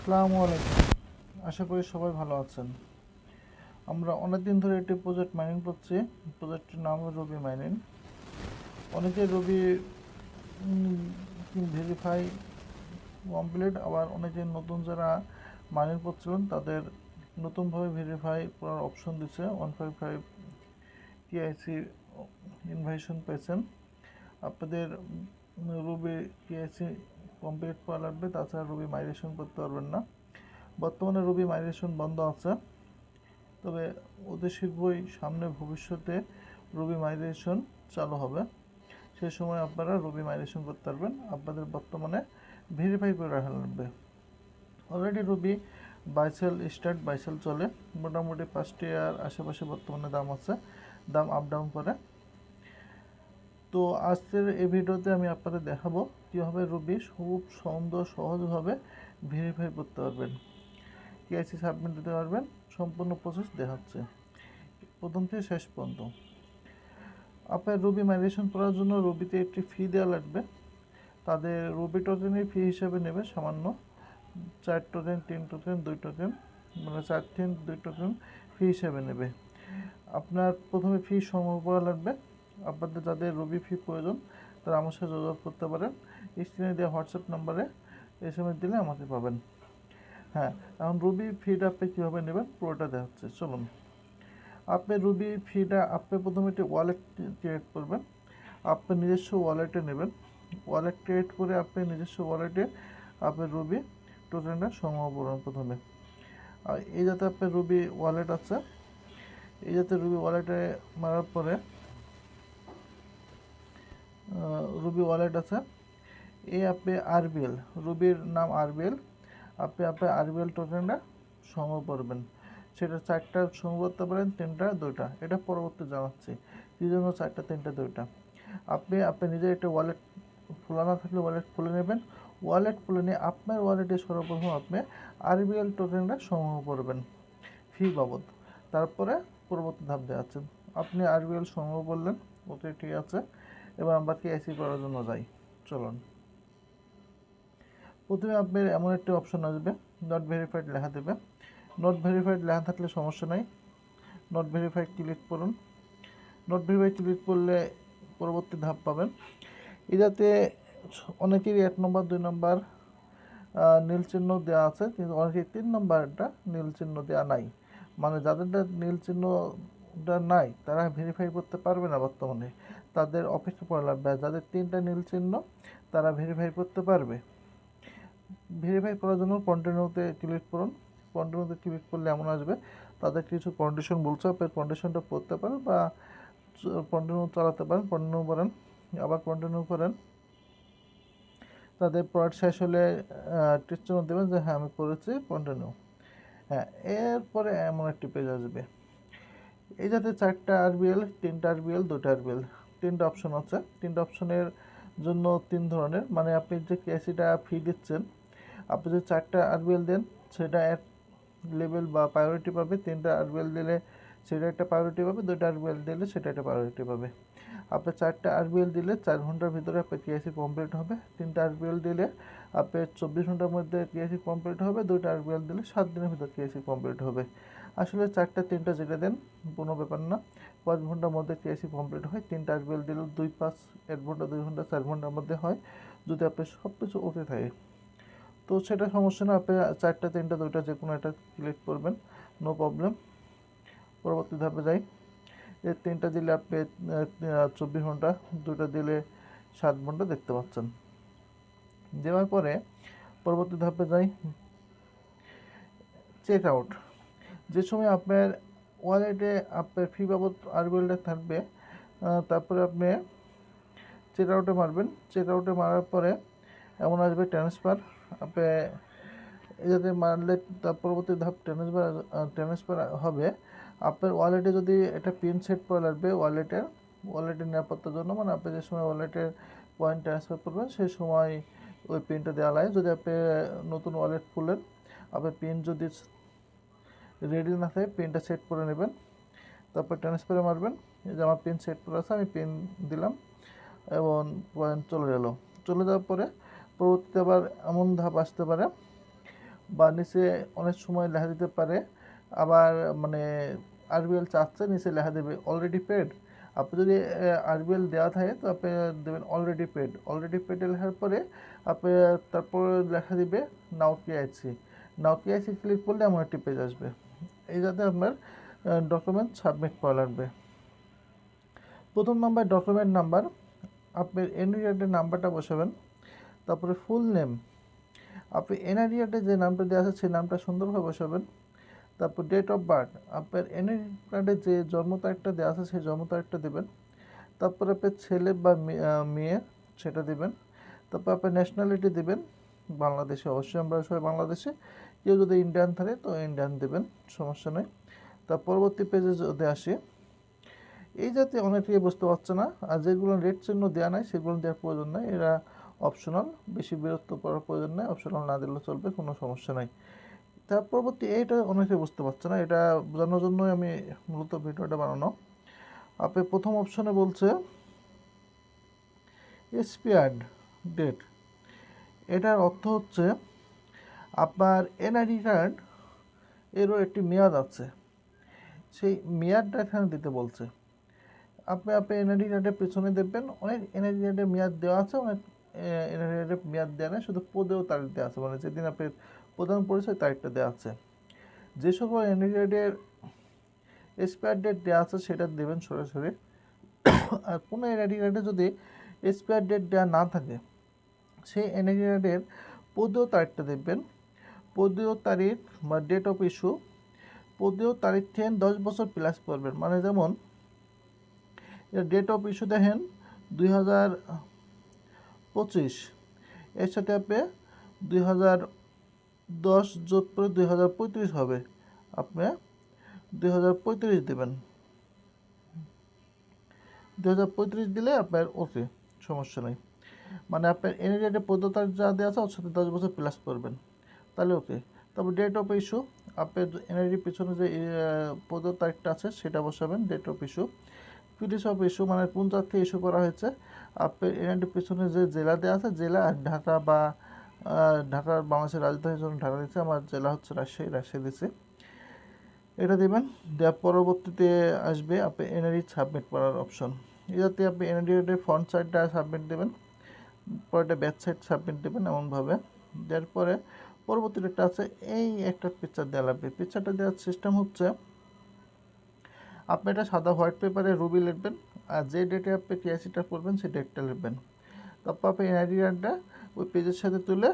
আসসালামু আলাইকুম। আশা করি সবাই ভালো আছেন। আমরা অনেক দিন ধরে একটি প্রজেক্ট মাইনিং করছি। প্রজেক্টটির নাম হলো রবি মাইনিং। অনেকে রবি ভেরিফাই কমপ্লিট, আবার অনেকে নতুন যারা মাইনিং করছিলেন তাদের নতুনভাবে ভেরিফাই করার অপশন দিচ্ছে। 155 টিআইসি ইনভাইটেশন পেয়েছেন। আপনাদের রবি টিআইসি কমপ্লিট করা লাগবে, তাছাড়া রবি মাইগ্রেশন করতে পারবেন না। বর্তমানে রবি মাইগ্রেশন বন্ধ আছে, তবে অতি শীঘ্রই সামনে ভবিষ্যতে রবি মাইগ্রেশন চালু হবে। সেই সময় আপনারা রবি মাইগ্রেশন করতে পারবেন। আপনাদের বর্তমানে ভেরিফাই করে রাখা লাগবে। অলরেডি রবি বাইসেল স্টার্ট বাইসেল চলে, মোটামুটি 5টি আর আশেপাশে বর্তমানে দাম আছে, দাম আপ ডাউন করে। তো আজকের এই ভিডিওতে আমি আপনাদের দেখাবো কীভাবে রবি খুব সুন্দর সহজভাবে ভেরিফাই করতে পারবেন, কেআইসি সাবমিট দিতে পারবেন। সম্পূর্ণ প্রসেস দেখাচ্ছে প্রথম থেকে শেষ পর্যন্ত। আপনার রবি মাইগ্রেশন করার জন্য রবিতে একটি ফি দেওয়া লাগবে। তাদের রবি টোকেনের ফি হিসেবে নেবে সামান্য 4 টোকেন, 3 টোকেন, 2 টোকেন, মানে 4 টোকেন 2 টোকেন ফি হিসেবে নেবে। আপনার প্রথমে ফি সংগ্রহ করা লাগবে। আপনাদের যাদের রবি ফি প্রয়োজন তারা আমার সাথে যোগাযোগ করতে পারেন। স্ক্রিনে দেওয়া হোয়াটসঅ্যাপ নাম্বারে SMS দিলে আমাকে পাবেন। হ্যাঁ, এখন রবি ফিটা আপনি কীভাবে নেবেন পুরোটা দেখাচ্ছে, চলুন। আপনি রবি ফিটা আপনি প্রথমে একটি ওয়ালেট ক্রিয়েট করবেন। আপনি নিজস্ব ওয়ালেটে নেবেন। ওয়ালেট ক্রিয়েট করে আপনি নিজস্ব ওয়ালেটে আপনি রবি টোকেনটা সংগ্রহ করবেন প্রথমে। আর এই যাতে আপনার রবি ওয়ালেট আছে, এই যাতে রবি ওয়ালেটে মারার পরে রবি ওয়ালেট আছে, এই আপনি আরবিএল, রবির নাম আরবিএল, আপনি আপনার আরবিএল টোকেনটা সংগ্রহ করবেন। সেটা 4টা সংগ্রহ করতে পারেন, 3টা 2টা, এটা পরবর্তী জানাচ্ছি কী জন্য 4টা 3টা 2টা। আপনি নিজের একটা ওয়ালেট খোলা না থাকলে ওয়ালেট খুলে নেবেন। ওয়ালেট খুলে নিয়ে আপনার ওয়ালেটে সর্বপ্রথম আপনি আরবিএল টোকেনটা সংগ্রহ করবেন ফি বাবদ। তারপরে পরবর্তী ধাপ দেখাচ্ছেন। আপনি আরবিএল সংগ্রহ করলেন, ওকে ঠিক আছে। এবার আমরা কেআইসি করার জন্য যাই, চলুন। প্রথমে আপনার এমন একটি অপশন আসবে, নট ভেরিফাইড লেখা দেবে। নট ভেরিফাইড লেখা থাকলে সমস্যা নাই, নট ভেরিফাইড ক্লিক করুন। নট ভেরিফাইড ক্লিক করলে পরবর্তী ধাপ পাবেন। এটাতে অনেকেরই 1 নম্বর 2 নম্বর নীল চিহ্ন দেওয়া আছে, কিন্তু অনেকের 3 নম্বরটা নীল চিহ্ন দেওয়া নাই। মানে যাদেরটা নীল চিহ্নটা নাই তারা ভেরিফাই করতে পারবে না বর্তমানে, তাদের অপেক্ষা করা লাগবে। যাদের 3টা নীল চিহ্ন তারা ভেরিফাই করতে পারবে। ভেরিফাই করার জন্য কন্টিনিউতে ক্লিক করুন। কন্টিনিউতে ক্লিক করলে এমন আসবে, তাদের কিছু কন্ডিশন বলছে, আপনি কন্ডিশনটা পড়তে পারেন বা কন্টিনিউ চালাতে পারেন। কন্টিনিউ করেন, আবার কন্টিনিউ করেন। তাদের প্রোডাক্ট শেষ হলে টিক দেবেন যে হ্যাঁ আমি করেছি, কন্টিনিউ। হ্যাঁ, এরপরে এমন একটি পেজ আসবে। এই যাতে 4টা আরবিএল, 3টা আরবিএল, 2টা আরবিএল, 3টা অপশন আছে। 3টা অপশনের জন্য 3 ধরনের, মানে আপনি যে কেসিটা ফি দিচ্ছেন, আপনি যদি 4টা আরবিএল দেন সেটা এক লেভেল বা প্রায়োরিটি পাবে, 3টা আরবিএল দিলে সেটা একটা প্রায়োরিটি পাবে, 2টা আরবিএল দিলে সেটা একটা প্রায়োরিটি পাবে। আপনি 4টা আরবিএল দিলে 4 ঘন্টার ভিতরে আপনার কেআইসি কমপ্লিট হবে। 3টা আরবিএল দিলে আপনার 24 ঘন্টার মধ্যে কেআইসি কমপ্লিট হবে। 2টা আরবিএল দিলে 7 দিনের ভিতরে কেআইসি কমপ্লিট হবে। আসলে 4টা 3টা যেটা দেন কোনো ব্যাপার না, 5 ঘন্টার মধ্যে কেআইসি কমপ্লিট হয়। 3টা আরবিএল দিলেও 2-5, 1 ঘন্টা 2 ঘন্টা 4 ঘন্টার মধ্যে হয়, যদি আপনি সব কিছু ওকে থাকে। তো সেটা সমস্যা না, আপনি 4টা 3টা 2টা যে কোনো একটা সিলেক্ট করবেন, নো প্রবলেম। পরবর্তী ধাপে যাই। এই 3টা দিলে আপনি 24 ঘন্টা, 2টা দিলে 7 ঘন্টা দেখতে পাচ্ছেন। দেওয়ার পরে পরবর্তী ধাপে যাই, চেক আউট। যে সময় আপনার ওয়ালেটে আপনার ফি বাবদ আরবিএলটা থাকবে, তারপরে আপনি চেক আউটে মারবেন। চেক আউটে মারার পরে এমন আসবে ট্রান্সফার। আপনি যাতে মারলে তার পরবর্তী ধাপ ট্রান্সফার হবে। আপনার ওয়ালেটে যদি একটা পিন সেট করা লাগবে ওয়ালেটের নিরাপত্তার জন্য, মানে আপনি যে সময় ওয়ালেটের পয়েন্ট ট্রান্সফার করবেন সেই সময় ওই পিনটা দেওয়া লাগে। যদি আপনি নতুন ওয়ালেট খুলেন, আপনার পিন যদি রেডি না থাকে পিনটা সেট করে নেবেন, তারপর ট্রান্সফারে মারবেন। এই যে আমার পিন সেট করা আছে, আমি পিন দিলাম এবং পয়েন্ট চলে যাওয়ার পরে পরবর্তীতে আবার এমন ধাপ আসতে পারে, বা নিচে অনেক সময় লেখা দিতে পারে, আবার মানে আরবিএল চাচ্ছে নিচে লেখা দেবে অলরেডি পেড। আপনি যদি আরবিএল দেওয়া থাকে তো আপনি দেবেন অলরেডি পেড। অলরেডি পেডে লেখার পরে আপনি তারপর লেখা দিবে নাও কেআইসি। নাও কেআইসি ক্লিক করলে এমন একটি পেজ আসবে। এই যাতে আপনার ডকুমেন্ট সাবমিট করা লাগবে। প্রথম নাম্বার ডকুমেন্ট নাম্বার, আপনার এনআইডি কার্ডের নাম্বারটা বসাবেন। তারপরে ফুল নেম, আপনি এনআইডি কার্ডে যে নামটা দেওয়া আছে সেই নামটা সুন্দরভাবে বসাবেন। তারপর ডেট অফ বার্থ, আপনার এনআইডি কার্ডে যে জন্ম তারিখটা দেওয়া আছে সেই জন্ম তারিখটা দেবেন। তারপর আপনার ছেলে বা মেয়ে সেটা দিবেন। তারপর আপনার ন্যাশনালিটি দিবেন বাংলাদেশে, অবশ্যই আমরা সবাই বাংলাদেশে, কেউ যদি ইন্ডিয়ান থাকে তো ইন্ডিয়ান দেবেন, সমস্যা নেই। তার পরবর্তী পেজে যদি আসি, এই জাতীয় অনেকেই বুঝতে পারছে না, আর যেগুলো রেড চিহ্ন দেওয়া নাই সেগুলো দেওয়ার প্রয়োজন নাই, এরা অপশনাল, বেশি বিরক্ত করার প্রয়োজন নেই, অপশনাল না দিলেও চলবে, কোনো সমস্যা নাই। তার পরবর্তী এইটা অনেকে বুঝতে পারছে না, এটা বোঝানোর জন্যই আমি মূলত ভিডিওটা বানানো। আপনি প্রথম অপশনে বলছে এক্সপায়ার্ড ডেট, এটার অর্থ হচ্ছে আপনার এনআইডি কার্ড এরও একটি মেয়াদ আছে, সেই মেয়াদটা এখানে দিতে বলছে। আপনি এনআইডি কার্ডের পেছনে দেখবেন অনেক এনআইডি কার্ডের মেয়াদ দেওয়া আছে, অনেক এনআইডি কার্ডের মেয়াদ দেওয়া নেই, শুধু পদেও তারিখ দেওয়া আছে, মানে যেদিন আপনার প্রধান পরিচয় তারিখটা দেওয়া আছে। যে সকল এনআইডি কার্ডের এক্সপায়ার ডেট দেওয়া আছে সেটা দেবেন সরাসরি। আর কোনো এনআইডি কার্ডে যদি এক্সপায়ার ডেট দেওয়া না থাকে সেই এনআইডি কার্ডের পদেয় তারিখটা দেখবেন। পদেয় তারিখ বা ডেট অফ ইস্যু, পদেয় তারিখ থেকে 10 বছর প্লাস করবেন, মানে যেমন ডেট অফ ইস্যু দেখেন 2025, এর সাথে আপনি 2010 যোগ করে 2035 হবে, আপনি 2035 দেবেন। 2035 দিলে আপনার ওকে, সমস্যা নেই, মানে আপনার এনআইডি পদ্ধতি যা দেওয়া আছে ওর সাথে 10 বছর প্লাস করবেন, তাহলে ওকে। তারপর ডেট অফ ইস্যু, আপনার এনআইডির পিছনে যে পদ্ধতি তারিখটা আছে সেটা বসাবেন, date of issue. Place of issue মানে কোন জায়গা থেকে ইস্যু করা হয়েছে, আপনার এনআইডির পিছনে যে জেলা দেওয়া আছে, জেলা ঢাকা বা ঢাকার বাংলাদেশের রাজধানীর জন্য ঢাকা দিচ্ছে, আমার জেলা হচ্ছে রাজশাহী দিচ্ছে, এটা দেবেন। দেওয়ার পরবর্তীতে আসবে আপনি এনআইডি সাবমিট করার অপশন, এটাতে আপনি এনআইডি ফ্রন্ট সাইডটা সাবমিট দেবেন, পরেরটা ব্যাক সাইড সাবমিট দেবেন এমনভাবে। দেওয়ার পরে পরবর্তীটা একটা আছে, এই একটা পিকচার দেওয়া লাগবে। পিকচারটা দেওয়ার সিস্টেম হচ্ছে আপনি এটা সাদা হোয়াইট পেপারে রুবি লিখবেন, আর যে ডেটে আপনি কেআইসিটা করবেন সেই ডেটটা লিখবেন। তারপর আপনি এনআইডি কার্ডটা ওই পেজের সাথে তুলে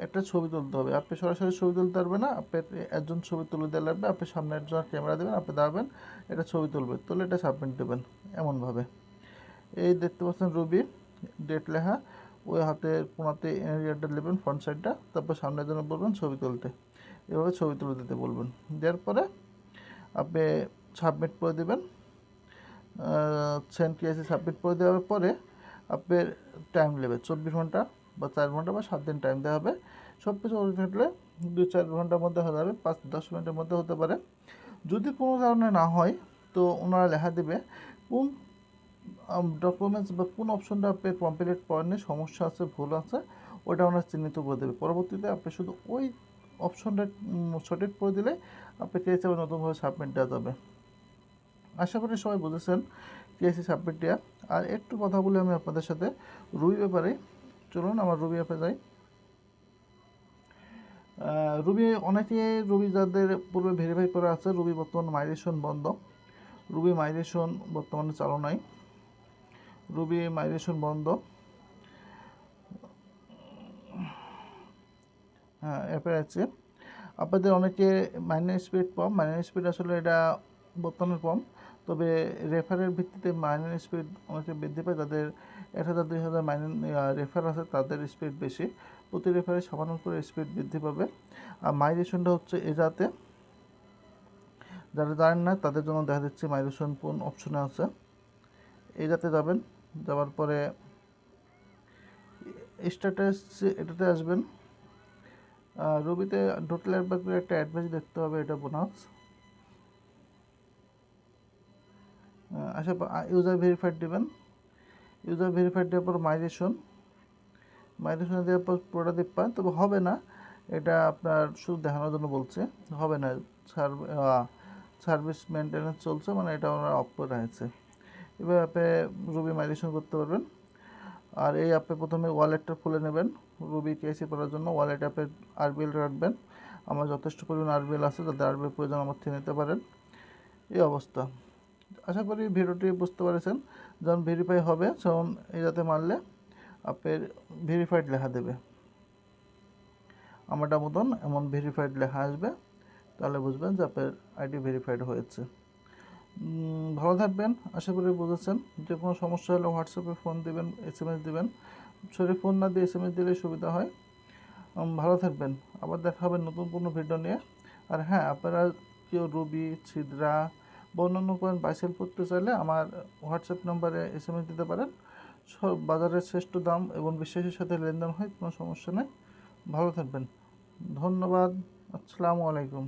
একটা ছবি তুলতে হবে। আপনি সরাসরি ছবি তুলতে পারবেন না, আপনি একজন ছবি তুলে দেওয়া লাগবে, আপনি সামনে একজন ক্যামেরা দেবেন, আপনি দাঁড়াবেন, এটা ছবি তুলবে, তুলে এটা সাবমিট দেবেন এমনভাবে। এই দেখতে পাচ্ছেন রুবি ডেট লেখা, ওই হাতের কোনাতে এনআইডি কার্ডটা নেবেন ফ্রন্ট সাইডটা, তারপর সামনের জন্য বলবেন ছবি তুলতে, এভাবে ছবি তুলে দিতে বলবেন। দেওয়ার পরে আপনি সাবমিট করে দেবেন। সেন্ড কেএসি সাবমিট করে দেওয়ার পরে আপনার টাইম নেবে 24 ঘন্টা বা 4 ঘন্টা বা 7 দিন টাইম দেওয়া হবে। সব কিছু থাকলে 2-4 ঘন্টার মধ্যে হয়ে যাবে, 5-10 মিনিটের মধ্যে হতে পারে। যদি কোনো কারণে না হয় তো ওনারা লেখা দেবে কোন ডকুমেন্টস বা কোন অপশনটা আপনি কমপ্লিট করেননি, সমস্যা আছে, ভুল আছে, ওটা ওনারা চিহ্নিত করে দেবে। পরবর্তীতে আপনি শুধু ওই অপশনটা সঠিক করে দিলে আপনি কেএসি আবার নতুনভাবে সাবমিট দেওয়া যাবে। আশা করি সবাই বুঝেছেন কেএসি সাবমিট দেওয়া। আর একটু কথা বলে আমি আপনাদের সাথে রুবি ব্যাপারে, চলুন আমার রুবি অ্যাপে যাই। রুবি অনেকে, রুবি যাদের পূর্বে ভেরিফাই করা আছে, রুবি বর্তমানে মাইগ্রেশন বন্ধ, রুবি মাইগ্রেশন বর্তমানে চালু নাই, রুবি মাইগ্রেশন বন্ধ। হ্যাঁ, অ্যাপে আছে। আপনাদের অনেকে মাইনার স্পিড কম, মাইনার স্পিড আসলে এটা বর্তমানে কম, তবে রেফারের ভিত্তিতে মাইনার স্পিড অনেকে বৃদ্ধি পায়, যাদের 1000-2000 মাইনার রেফার আছে তাদের স্পিড বেশি, প্রতি রেফারে সামান্য করে স্পিড বৃদ্ধি পাবে। আর মাইগ্রেশনটা হচ্ছে এ যাতে, যারা জানেন না তাদের জন্য দেখা দিচ্ছে মাইগ্রেশন কোন অপশনে আছে। এই যাতে যাবেন, যাওয়ার পরে স্ট্যাটাস এটাতে আসবেন। রুবিতে ঢুকলে একবার করে একটা অ্যাডভাইস দেখতে হবে, এটা বোনাস। আচ্ছা, ইউজার ভেরিফাইড দেবেন, ইউজার ভেরিফাইড দেওয়ার পর মাইগ্রেশন দেওয়ার পর পুরোটা দেখবেন, তবে হবে না, এটা আপনার শুধু দেখানোর জন্য বলছে, হবে না। সার্ভিস মেনটেন্যান্স চলছে, মানে এটা ওরা অফ করে রেখেছে। এবার অ্যাপে রুবি মাইগ্রেশন করতে পারবেন। আর এই অ্যাপে প্রথমে ওয়ালেটটা খুলে নেবেন। রুবি কেসি করার জন্য ওয়ালেট অ্যাপে আরবিএল রাখবেন। আমার যথেষ্ট পরিমাণ আরবিএল আছে, যাতে আরবিএল প্রয়োজন আমার থেকে নিতে পারেন। এই অবস্থা। আশা করি ভিডিওটি বুঝতে পেরেছেন। যখন ভেরিফাই হবে তখন এটাতে মারলে আপনার ভেরিফাইড লেখা দেবে, আমারটা মতন এমন ভেরিফাইড লেখা আসবে, তাহলে বুঝবেন যে আপনার আইডি ভেরিফাইড হয়েছে। ভালো থাকবেন, আশা করি বুঝেছেন। যে কোনো সমস্যা হলে হোয়াটসঅ্যাপে ফোন দিবেন, এসএমএস দিবেন। সরি, ফোন না দিয়ে এসএমএস দিলে সুবিধা হয়। ভালো থাকবেন, আবার দেখা হবে নতুন কোনো ভিডিও নিয়ে। আর হ্যাঁ, আপনারা কেউ রুবি, ছিদ্রা বা অন্যান্য কয়েন বাইসেল করতে চাইলে আমার হোয়াটসঅ্যাপ নাম্বারে এসএমএস দিতে পারেন। সব বাজারের শ্রেষ্ঠ দাম এবং বিশ্বাসের সাথে লেনদেন হয়, কোনো সমস্যা নেই। ভালো থাকবেন, ধন্যবাদ, আসসালামু আলাইকুম।